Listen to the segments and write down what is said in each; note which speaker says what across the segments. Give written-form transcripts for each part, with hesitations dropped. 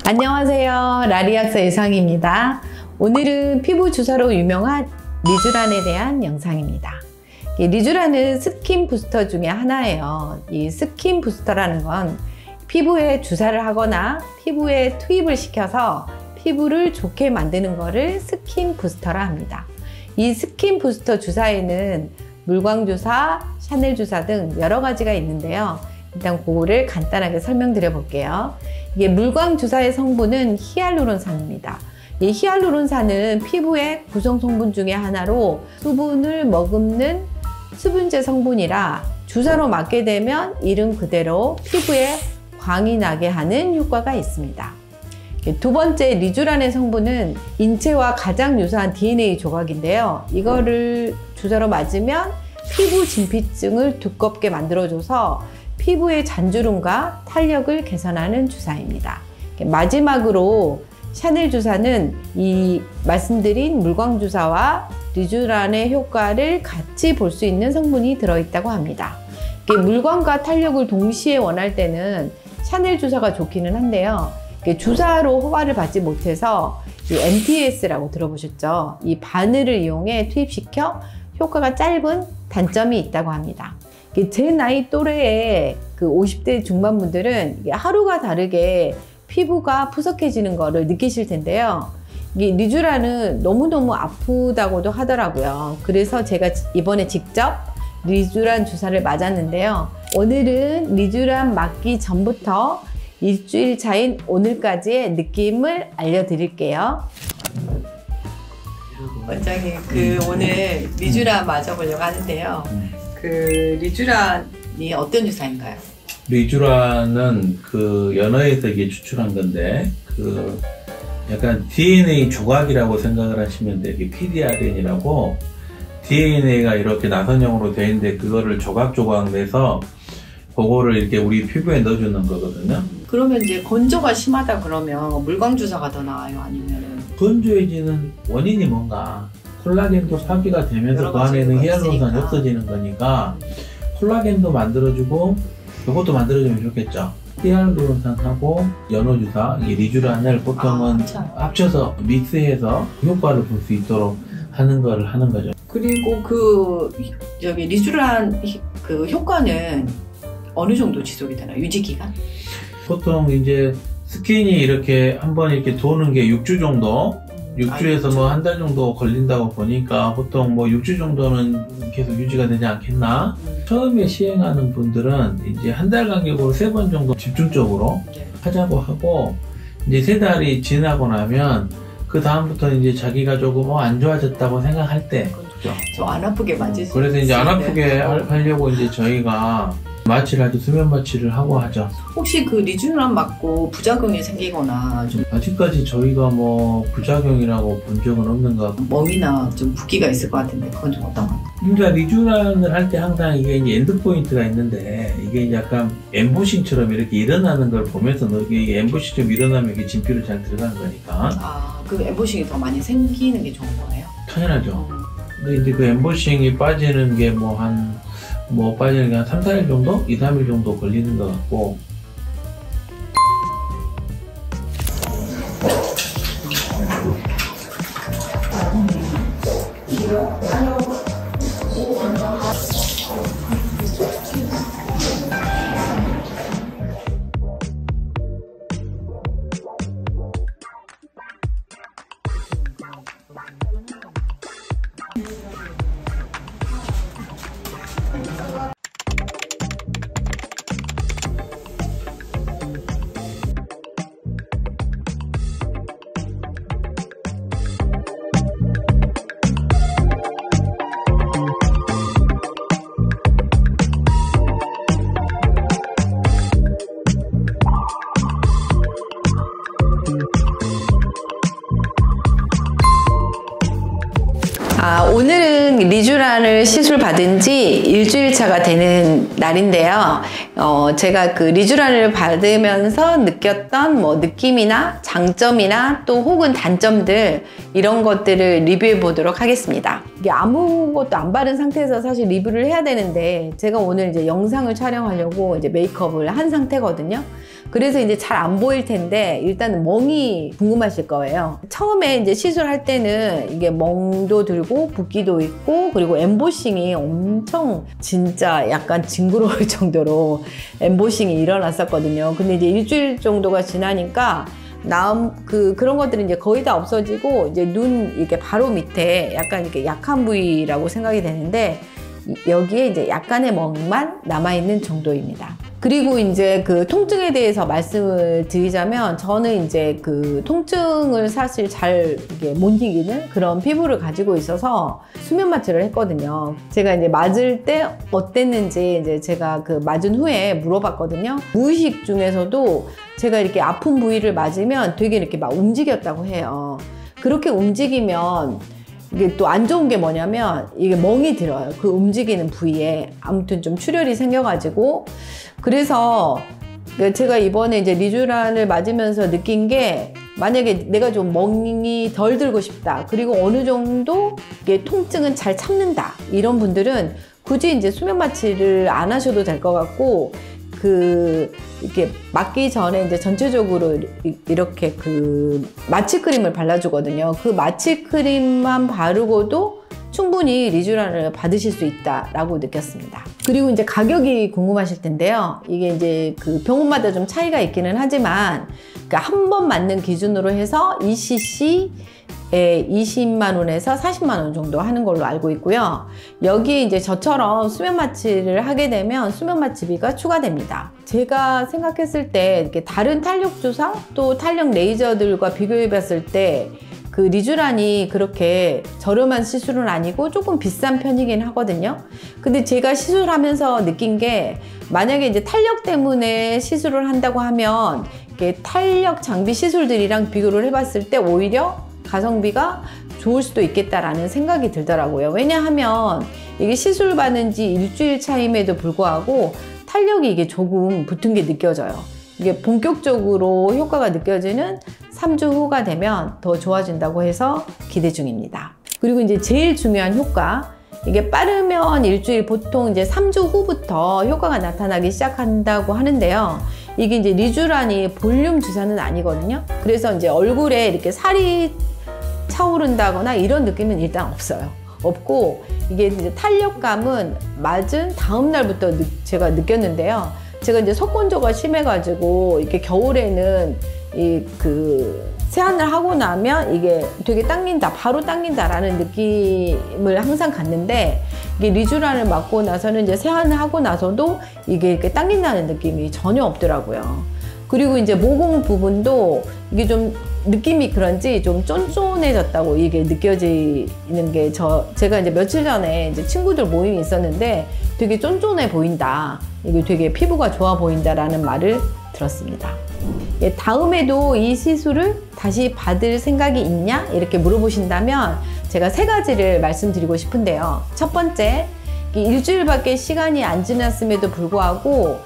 Speaker 1: 안녕하세요. 라리학사 유상입니다. 오늘은 피부 주사로 유명한 리쥬란에 대한 영상입니다. 리쥬란은 스킨 부스터 중에 하나예요. 이 스킨 부스터라는 건 피부에 주사를 하거나 피부에 투입을 시켜서 피부를 좋게 만드는 것을 스킨 부스터라 합니다. 이 스킨 부스터 주사에는 물광 주사, 샤넬 주사 등 여러 가지가 있는데요. 일단 그거를 간단하게 설명드려 볼게요. 이게 물광 주사의 성분은 히알루론산입니다. 이 히알루론산은 피부의 구성 성분 중에 하나로 수분을 머금는 수분제 성분이라 주사로 맞게 되면 이름 그대로 피부에 광이 나게 하는 효과가 있습니다. 두 번째, 리쥬란의 성분은 인체와 가장 유사한 DNA 조각인데요. 이거를 주사로 맞으면 피부 진피층을 두껍게 만들어줘서 피부의 잔주름과 탄력을 개선하는 주사입니다. 마지막으로 샤넬 주사는 이 말씀드린 물광 주사와 리쥬란의 효과를 같이 볼 수 있는 성분이 들어있다고 합니다. 물광과 탄력을 동시에 원할 때는 샤넬 주사가 좋기는 한데요. 주사로 허가를 받지 못해서 이 MTS라고 들어보셨죠? 이 바늘을 이용해 투입시켜 효과가 짧은 단점이 있다고 합니다. 제 나이 또래의 그 50대 중반 분들은 하루가 다르게 피부가 푸석해지는 거를 느끼실 텐데요. 이 리쥬란은 너무너무 아프다고도 하더라고요. 그래서 제가 이번에 직접 리쥬란 주사를 맞았는데요. 오늘은 리쥬란 맞기 전부터 일주일 차인 오늘까지의 느낌을 알려드릴게요. 원장님, 오늘 리쥬란 맞아보려고 하는데요. 리쥬란이 어떤 주사인가요?
Speaker 2: 리쥬란은 연어에서 이게 추출한 건데, 약간 DNA 조각이라고 생각을 하시면 돼요. 이게 PDRN이라고 DNA가 이렇게 나선형으로 되어 있는데, 그거를 조각 내서 그거를 이렇게 우리 피부에 넣어주는 거거든요.
Speaker 1: 그러면 이제 건조가 심하다 그러면 물광 주사가 더 나아요? 아니면은?
Speaker 2: 건조해지는 원인이 뭔가? 콜라겐도 파기가 되면서 그 안에는 히알루론산이 없어지는 거니까 콜라겐도 만들어주고 이것도 만들어주면 좋겠죠. 히알루론산하고 연어주사, 이 리쥬란을 보통은 합쳐서 믹스해서 효과를 볼 수 있도록 하는 거죠.
Speaker 1: 그리고 리쥬란 효과는 어느 정도 지속이 되나요? 유지 기간?
Speaker 2: 보통 이제 스킨이 이렇게 한번 이렇게 도는 게 6주 정도? 6주에서 뭐 한 달 정도 걸린다고 보니까 보통 뭐 6주 정도는 계속 유지가 되지 않겠나? 처음에 시행하는 분들은 이제 한 달 간격으로 3번 정도 집중적으로 하자고 하고, 이제 3달이 지나고 나면 그 다음부터는 이제 자기가 조금 안 좋아졌다고 생각할 때,
Speaker 1: 저 안 아프게 맞으시죠?
Speaker 2: 그래서 이제 안 아프게 하려고 이제 저희가 마취를 하죠. 수면 마취를 하고 하죠.
Speaker 1: 혹시 리쥬란 맞고 부작용이 생기거나
Speaker 2: 아직까지 저희가 뭐 부작용이라고 본 적은 없는 것 같고,
Speaker 1: 멍이나 좀 붓기가 있을 것 같은데 그건 좀 어떤가요?
Speaker 2: 그러니까 리쥬란을 할 때 항상 이게 이제 엔드 포인트가 있는데, 이게 약간 엠보싱처럼 이렇게 일어나는 걸 보면서 이게 엠보싱처럼 일어나면 이게 진피로 잘 들어가는 거니까.
Speaker 1: 그 엠보싱이 더 많이 생기는 게 좋은 거예요?
Speaker 2: 당연하죠. 근데 이제 그 엠보싱이 빠지는 게 빠지는 게 한 3, 4일 정도? 2, 3일 정도 걸리는 것 같고.
Speaker 1: 오늘은 리쥬란을 시술 받은 지 일주일 차가 되는 날인데요. 제가 그 리쥬란을 받으면서 느꼈던 뭐 느낌이나 장점이나 또 혹은 단점들 이런 것들을 리뷰해 보도록 하겠습니다. 이게 아무것도 안 바른 상태에서 사실 리뷰를 해야 되는데 제가 오늘 이제 영상을 촬영하려고 이제 메이크업을 한 상태거든요. 그래서 이제 잘 안 보일 텐데 일단은 멍이 궁금하실 거예요. 처음에 이제 시술할 때는 이게 멍도 들고 붓기도 있고 그리고 엠보싱이 엄청 진짜 약간 징그러울 정도로 엠보싱이 일어났었거든요. 근데 이제 일주일 정도가 지나니까 그런 것들이 이제 거의 다 없어지고 이제 눈 이렇게 바로 밑에 약간 이렇게 약한 부위라고 생각이 되는데 여기에 이제 약간의 멍만 남아있는 정도입니다. 그리고 이제 그 통증에 대해서 말씀을 드리자면 저는 이제 그 통증을 사실 잘 이게 못 이기는 그런 피부를 가지고 있어서 수면 마취를 했거든요. 제가 이제 맞을 때 어땠는지 이제 제가 그 맞은 후에 물어봤거든요. 무의식 중에서도 제가 이렇게 아픈 부위를 맞으면 되게 이렇게 막 움직였다고 해요. 그렇게 움직이면 이게 또 안 좋은 게 뭐냐면 이게 멍이 들어요. 그 움직이는 부위에 아무튼 좀 출혈이 생겨가지고 그래서 제가 이번에 이제 리쥬란을 맞으면서 느낀 게 만약에 내가 좀 멍이 덜 들고 싶다 그리고 어느 정도 이게 통증은 잘 참는다 이런 분들은 굳이 이제 수면 마취를 안 하셔도 될 것 같고 이렇게 맞기 전에 이제 전체적으로 이렇게 그 마취 크림을 발라주거든요. 그 마취 크림만 바르고도 충분히 리쥬란을 받으실 수 있다라고 느꼈습니다. 그리고 이제 가격이 궁금하실 텐데요. 이게 이제 그 병원마다 좀 차이가 있기는 하지만 그러니까 한 번 맞는 기준으로 해서 2cc 에 20만 원에서 40만 원 정도 하는 걸로 알고 있고요. 여기에 이제 저처럼 수면 마취를 하게 되면 수면 마취비가 추가됩니다. 제가 생각했을 때 이렇게 다른 탄력 주사 또 탄력 레이저들과 비교해 봤을 때 그 리쥬란이 그렇게 저렴한 시술은 아니고 조금 비싼 편이긴 하거든요. 근데 제가 시술하면서 느낀 게 만약에 이제 탄력 때문에 시술을 한다고 하면 이게 탄력 장비 시술들이랑 비교를 해봤을 때 오히려 가성비가 좋을 수도 있겠다라는 생각이 들더라고요. 왜냐하면 이게 시술 받은 지 일주일 차임에도 불구하고 탄력이 이게 조금 붙은 게 느껴져요. 이게 본격적으로 효과가 느껴지는 3주 후가 되면 더 좋아진다고 해서 기대 중입니다. 그리고 이제 제일 중요한 효과, 이게 빠르면 일주일 보통 이제 3주 후부터 효과가 나타나기 시작한다고 하는데요. 이게 이제 리쥬란이 볼륨 주사는 아니거든요. 그래서 이제 얼굴에 이렇게 살이 차오른다거나 이런 느낌은 일단 없어요. 없고 이게 이제 탄력감은 맞은 다음 날부터 제가 느꼈는데요. 제가 이제 속건조가 심해가지고 이렇게 겨울에는 세안을 하고 나면 이게 되게 당긴다, 바로 당긴다라는 느낌을 항상 갖는데 이게 리쥬란을 맞고 나서는 이제 세안을 하고 나서도 이게 이렇게 당긴다는 느낌이 전혀 없더라고요. 그리고 이제 모공 부분도 이게 좀 느낌이 그런지 좀 쫀쫀해졌다고 이게 느껴지는 게 제가 이제 며칠 전에 이제 친구들 모임이 있었는데 되게 쫀쫀해 보인다. 이게 되게 피부가 좋아 보인다라는 말을 들었습니다. 예, 다음에도 이 시술을 다시 받을 생각이 있냐? 이렇게 물어보신다면 제가 3가지를 말씀드리고 싶은데요. 첫 번째, 일주일밖에 시간이 안 지났음에도 불구하고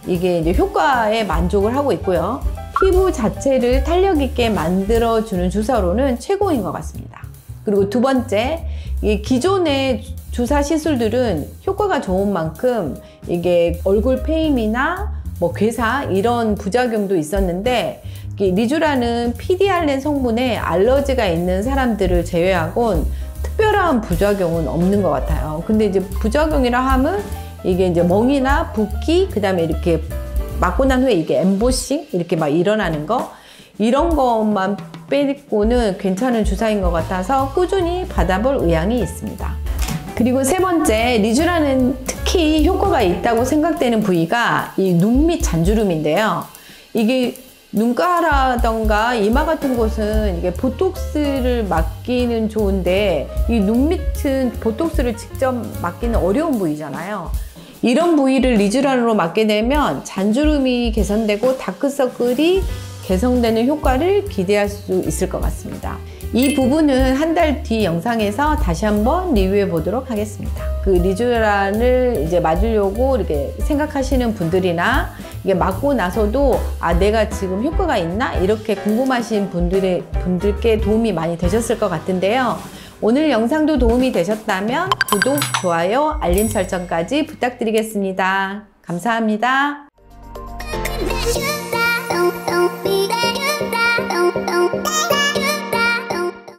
Speaker 1: 이게 이제 효과에 만족을 하고 있고요. 피부 자체를 탄력 있게 만들어주는 주사로는 최고인 것 같습니다. 그리고 두 번째, 이 기존의 주사 시술들은 효과가 좋은 만큼 이게 얼굴 페임이나 뭐 괴사 이런 부작용도 있었는데 리쥬란은 PDRN 성분에 알러지가 있는 사람들을 제외하곤 특별한 부작용은 없는 것 같아요. 근데 이제 부작용이라 하면 이게 이제 멍이나 붓기, 그 다음에 이렇게 맞고 난 후에 이게 엠보싱 이렇게 막 일어나는 거 이런 것만 빼고는 괜찮은 주사인 것 같아서 꾸준히 받아볼 의향이 있습니다. 그리고 세 번째, 리쥬란은 특히 효과가 있다고 생각되는 부위가 이 눈 밑 잔주름인데요. 이게 눈가라던가 이마 같은 곳은 이게 보톡스를 맞기는 좋은데 이 눈 밑은 보톡스를 직접 맞기는 어려운 부위잖아요. 이런 부위를 리쥬란으로 맞게 되면 잔주름이 개선되고 다크서클이 개선되는 효과를 기대할 수 있을 것 같습니다. 이 부분은 한 달 뒤 영상에서 다시 한번 리뷰해 보도록 하겠습니다. 그 리쥬란을 이제 맞으려고 이렇게 생각하시는 분들이나 이게 맞고 나서도 내가 지금 효과가 있나? 이렇게 궁금하신 분들께 도움이 많이 되셨을 것 같은데요. 오늘 영상도 도움이 되셨다면 구독, 좋아요, 알림 설정까지 부탁드리겠습니다. 감사합니다.